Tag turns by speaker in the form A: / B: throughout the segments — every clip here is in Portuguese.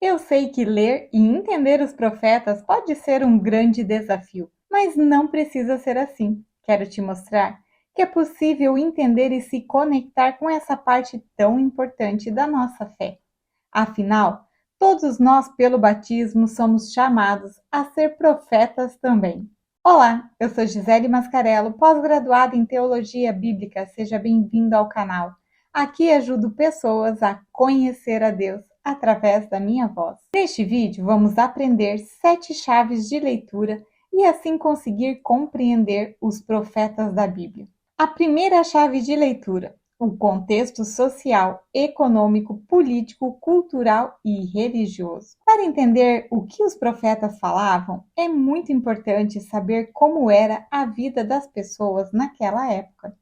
A: Eu sei que ler e entender os profetas pode ser um grande desafio, mas não precisa ser assim. Quero te mostrar que é possível entender e se conectar com essa parte tão importante da nossa fé. Afinal, todos nós, pelo batismo, somos chamados a ser profetas também. Olá, eu sou Gisele Mascarello, pós-graduada em Teologia Bíblica. Seja bem-vindo ao canal. Aqui ajudo pessoas a conhecer a Deus através da minha voz. Neste vídeo, vamos aprender 7 chaves de leitura e assim conseguir compreender os profetas da Bíblia. A primeira chave de leitura: o contexto social, econômico, político, cultural e religioso. Para entender o que os profetas falavam, é muito importante saber como era a vida das pessoas naquela época,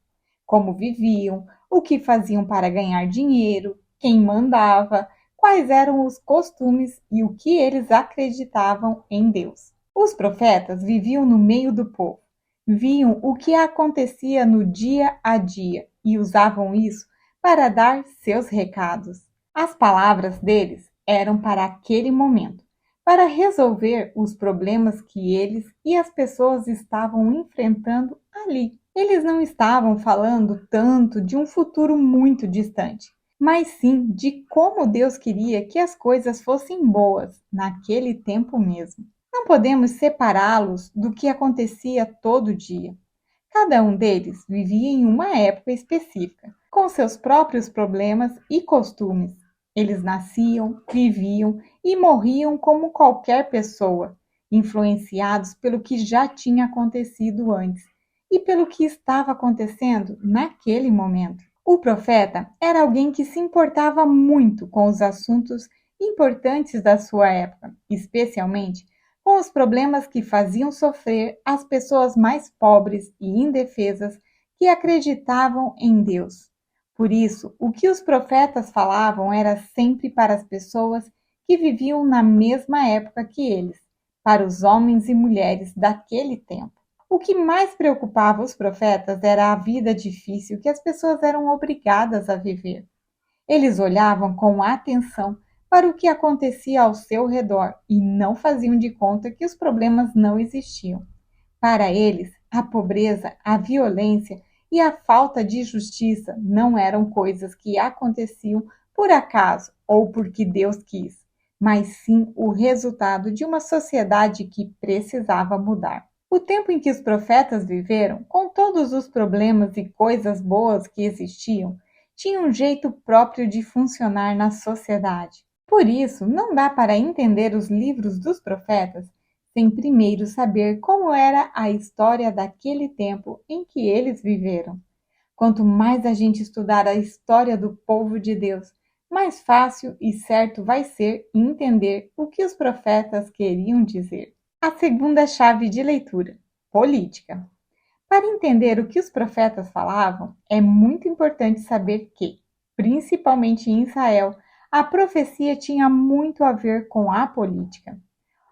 A: como viviam, o que faziam para ganhar dinheiro, quem mandava, quais eram os costumes e o que eles acreditavam em Deus. Os profetas viviam no meio do povo, viam o que acontecia no dia a dia e usavam isso para dar seus recados. As palavras deles eram para aquele momento, para resolver os problemas que eles e as pessoas estavam enfrentando ali. Eles não estavam falando tanto de um futuro muito distante, mas sim de como Deus queria que as coisas fossem boas naquele tempo mesmo. Não podemos separá-los do que acontecia todo dia. Cada um deles vivia em uma época específica, com seus próprios problemas e costumes. Eles nasciam, viviam e morriam como qualquer pessoa, influenciados pelo que já tinha acontecido antes e pelo que estava acontecendo naquele momento. O profeta era alguém que se importava muito com os assuntos importantes da sua época, especialmente com os problemas que faziam sofrer as pessoas mais pobres e indefesas que acreditavam em Deus. Por isso, o que os profetas falavam era sempre para as pessoas que viviam na mesma época que eles, para os homens e mulheres daquele tempo. O que mais preocupava os profetas era a vida difícil que as pessoas eram obrigadas a viver. Eles olhavam com atenção para o que acontecia ao seu redor e não faziam de conta que os problemas não existiam. Para eles, a pobreza, a violência e a falta de justiça não eram coisas que aconteciam por acaso ou porque Deus quis, mas sim o resultado de uma sociedade que precisava mudar. O tempo em que os profetas viveram, com todos os problemas e coisas boas que existiam, tinha um jeito próprio de funcionar na sociedade. Por isso, não dá para entender os livros dos profetas sem primeiro saber como era a história daquele tempo em que eles viveram. Quanto mais a gente estudar a história do povo de Deus, mais fácil e certo vai ser entender o que os profetas queriam dizer. A segunda chave de leitura: política. Para entender o que os profetas falavam, é muito importante saber que, principalmente em Israel, a profecia tinha muito a ver com a política.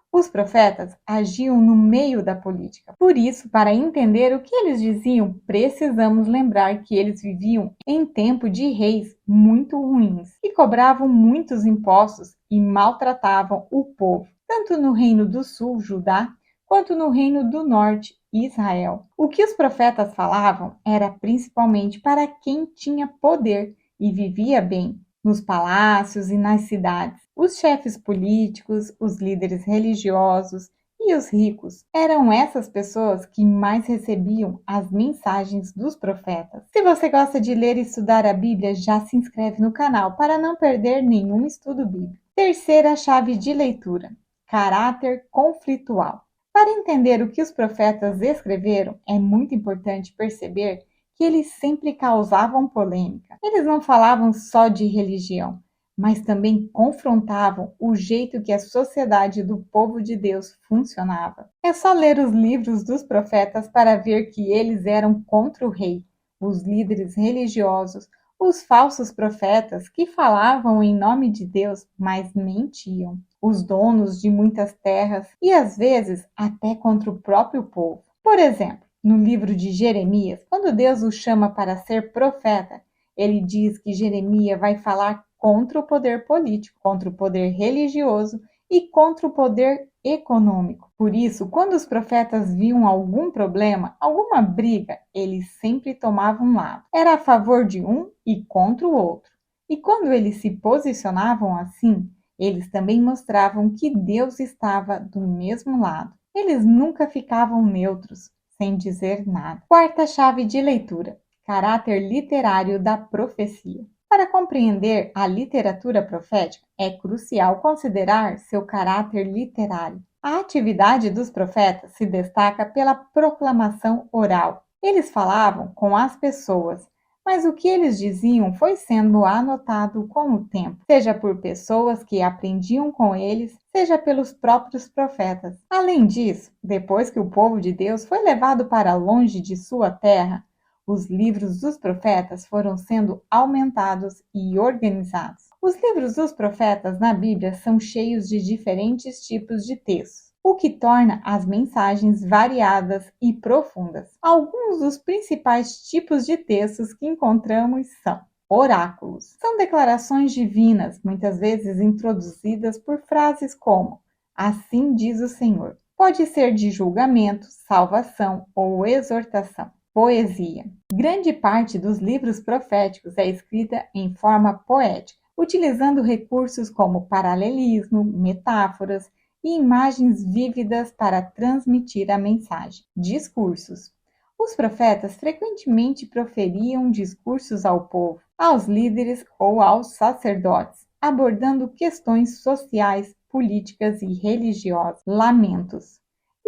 A: Os profetas agiam no meio da política. Por isso, para entender o que eles diziam, precisamos lembrar que eles viviam em tempo de reis muito ruins, que cobravam muitos impostos e maltratavam o povo, tanto no reino do sul, Judá, quanto no reino do norte, Israel. O que os profetas falavam era principalmente para quem tinha poder e vivia bem nos palácios e nas cidades. Os chefes políticos, os líderes religiosos e os ricos eram essas pessoas que mais recebiam as mensagens dos profetas. Se você gosta de ler e estudar a Bíblia, já se inscreve no canal para não perder nenhum estudo bíblico. Terceira chave de leitura: caráter conflitual. Para entender o que os profetas escreveram, é muito importante perceber que eles sempre causavam polêmica. Eles não falavam só de religião, mas também confrontavam o jeito que a sociedade do povo de Deus funcionava. É só ler os livros dos profetas para ver que eles eram contra o rei, os líderes religiosos, os falsos profetas que falavam em nome de Deus, mas mentiam, os donos de muitas terras e às vezes até contra o próprio povo. Por exemplo, no livro de Jeremias, quando Deus o chama para ser profeta, ele diz que Jeremias vai falar contra o poder político, contra o poder religioso e contra o poder econômico. Por isso, quando os profetas viam algum problema, alguma briga, eles sempre tomavam um lado. Era a favor de um e contra o outro. E quando eles se posicionavam assim, eles também mostravam que Deus estava do mesmo lado. Eles nunca ficavam neutros, sem dizer nada. Quarta chave de leitura: caráter literário da profecia. Para compreender a literatura profética, é crucial considerar seu caráter literário. A atividade dos profetas se destaca pela proclamação oral. Eles falavam com as pessoas, mas o que eles diziam foi sendo anotado com o tempo, seja por pessoas que aprendiam com eles, seja pelos próprios profetas. Além disso, depois que o povo de Deus foi levado para longe de sua terra, os livros dos profetas foram sendo aumentados e organizados. Os livros dos profetas na Bíblia são cheios de diferentes tipos de textos, o que torna as mensagens variadas e profundas. Alguns dos principais tipos de textos que encontramos são oráculos. São declarações divinas, muitas vezes introduzidas por frases como "Assim diz o Senhor". Pode ser de julgamento, salvação ou exortação. Poesia. Grande parte dos livros proféticos é escrita em forma poética, utilizando recursos como paralelismo, metáforas e imagens vívidas para transmitir a mensagem. Discursos. Os profetas frequentemente proferiam discursos ao povo, aos líderes ou aos sacerdotes, abordando questões sociais, políticas e religiosas. Lamentos.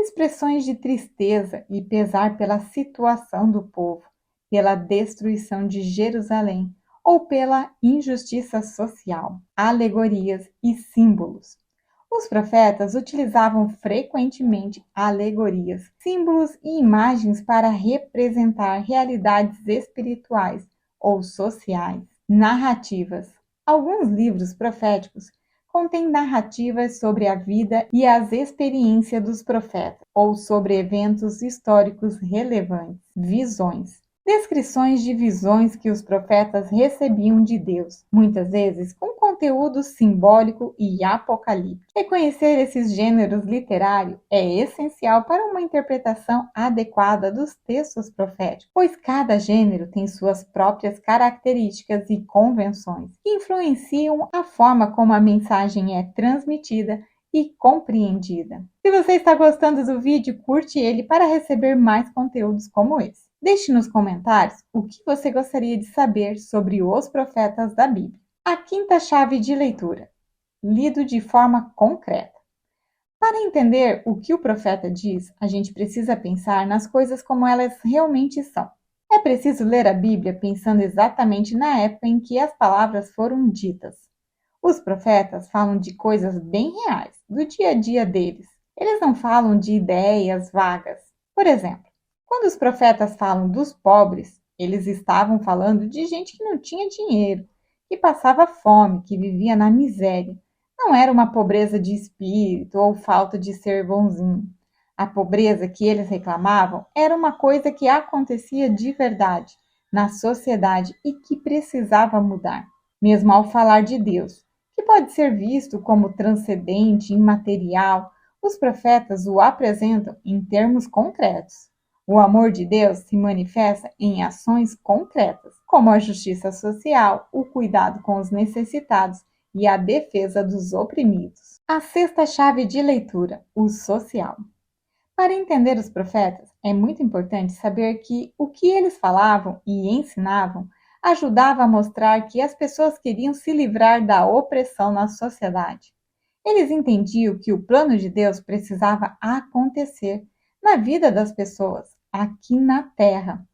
A: Expressões de tristeza e pesar pela situação do povo, pela destruição de Jerusalém ou pela injustiça social. Alegorias e símbolos. Os profetas utilizavam frequentemente alegorias, símbolos e imagens para representar realidades espirituais ou sociais. Narrativas. Alguns livros proféticos contém narrativas sobre a vida e as experiências dos profetas, ou sobre eventos históricos relevantes. Visões. Descrições de visões que os profetas recebiam de Deus, muitas vezes com conteúdo simbólico e apocalíptico. Reconhecer esses gêneros literários é essencial para uma interpretação adequada dos textos proféticos, pois cada gênero tem suas próprias características e convenções que influenciam a forma como a mensagem é transmitida e compreendida. Se você está gostando do vídeo, curte ele para receber mais conteúdos como esse. Deixe nos comentários o que você gostaria de saber sobre os profetas da Bíblia. A quinta chave de leitura: lido de forma concreta. Para entender o que o profeta diz, a gente precisa pensar nas coisas como elas realmente são. É preciso ler a Bíblia pensando exatamente na época em que as palavras foram ditas. Os profetas falam de coisas bem reais, do dia a dia deles. Eles não falam de ideias vagas. Por exemplo, quando os profetas falam dos pobres, eles estavam falando de gente que não tinha dinheiro, que passava fome, que vivia na miséria. Não era uma pobreza de espírito ou falta de ser bonzinho. A pobreza que eles reclamavam era uma coisa que acontecia de verdade na sociedade e que precisava mudar. Mesmo ao falar de Deus, que pode ser visto como transcendente, imaterial, os profetas o apresentam em termos concretos. O amor de Deus se manifesta em ações concretas, como a justiça social, o cuidado com os necessitados e a defesa dos oprimidos. A sexta chave de leitura: o social. Para entender os profetas, é muito importante saber que o que eles falavam e ensinavam ajudava a mostrar que as pessoas queriam se livrar da opressão na sociedade. Eles entendiam que o plano de Deus precisava acontecer na vida das pessoas, aqui na Terra.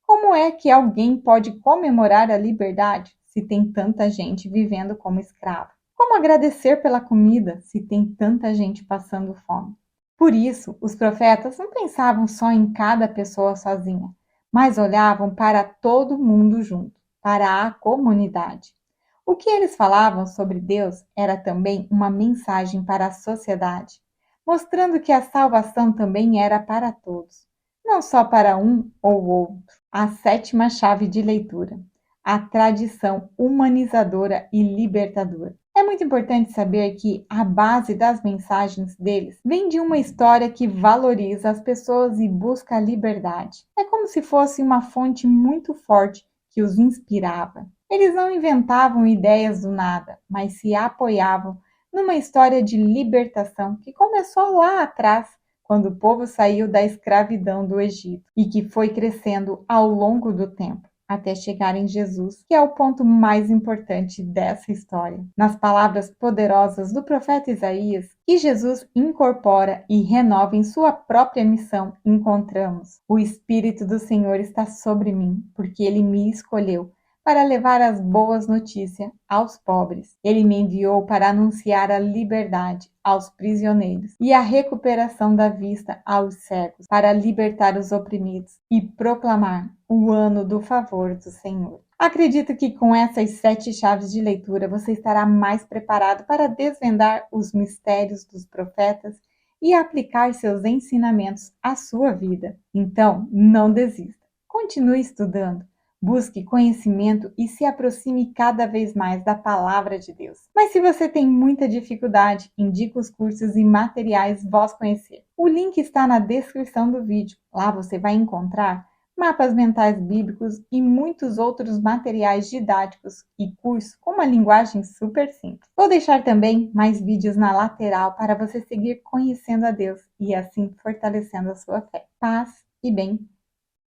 A: Como é que alguém pode comemorar a liberdade se tem tanta gente vivendo como escravo? Como agradecer pela comida se tem tanta gente passando fome? Por isso, os profetas não pensavam só em cada pessoa sozinha, mas olhavam para todo mundo junto, para a comunidade. O que eles falavam sobre Deus era também uma mensagem para a sociedade, mostrando que a salvação também era para todos, não só para um ou outro. A sétima chave de leitura: a tradição humanizadora e libertadora. É muito importante saber que a base das mensagens deles vem de uma história que valoriza as pessoas e busca a liberdade. É como se fosse uma fonte muito forte que os inspirava. Eles não inventavam ideias do nada, mas se apoiavam numa história de libertação que começou lá atrás, quando o povo saiu da escravidão do Egito e que foi crescendo ao longo do tempo, até chegar em Jesus, que é o ponto mais importante dessa história. Nas palavras poderosas do profeta Isaías, que Jesus incorpora e renova em sua própria missão, encontramos: o Espírito do Senhor está sobre mim, porque ele me escolheu para levar as boas notícias aos pobres. Ele me enviou para anunciar a liberdade aos prisioneiros e a recuperação da vista aos cegos, para libertar os oprimidos e proclamar o ano do favor do Senhor. Acredito que com essas 7 chaves de leitura você estará mais preparado para desvendar os mistérios dos profetas e aplicar seus ensinamentos à sua vida. Então, não desista. Continue estudando. Busque conhecimento e se aproxime cada vez mais da palavra de Deus. Mas se você tem muita dificuldade, indique os cursos e materiais Voz Conhecer. O link está na descrição do vídeo. Lá você vai encontrar mapas mentais bíblicos e muitos outros materiais didáticos e cursos com uma linguagem super simples. Vou deixar também mais vídeos na lateral para você seguir conhecendo a Deus e assim fortalecendo a sua fé. Paz e bem